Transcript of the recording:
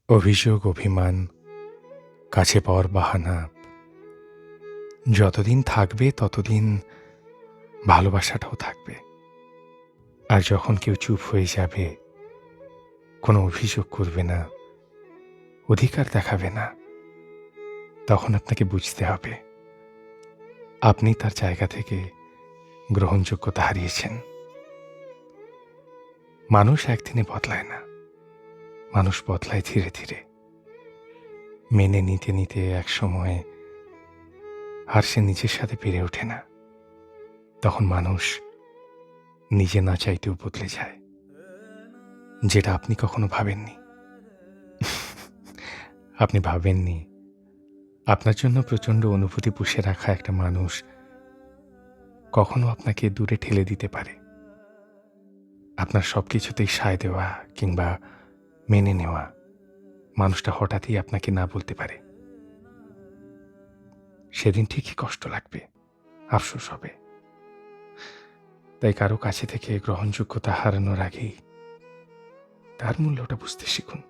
অভিযোগ, অভিমান, কাছে পাওয়ার বাহানা যতদিন থাকবে ততদিন ভালোবাসাটাও থাকবে। আর যখন কেউ চুপ হয়ে যাবে, কোনো অভিযোগ করবে না, অধিকার দেখাবে না, তখন আপনাকে বুঝতে হবে আপনি তার জায়গা থেকে গ্রহণযোগ্যতা হারিয়েছেন। মানুষ একদিনে বদলায় না, মানুষ বদলায় ধীরে ধীরে। মেনে নিতে নিতে এক সময় আর সে নিজের সাথে পেরে ওঠে না, তখন মানুষ নিজে না চাইতেও বদলে যায়, যেটা আপনি কখনো ভাবেননি। আপনি ভাবেননি আপনার জন্য প্রচণ্ড অনুভূতি পুষে রাখা একটা মানুষ কখনো আপনাকে দূরে ঠেলে দিতে পারে। আপনার সব কিছুতেই সায় দেওয়া কিংবা মেনে নেওয়া মানুষটা হঠাৎই আপনাকে না বলতে পারে। সেদিন ঠিকই কষ্ট লাগবে, আফসোস হবে। তাই কারো কাছে থেকে গ্রহণযোগ্যতা হারানোর আগেই তার মূল্যটা বুঝতে শিখুন।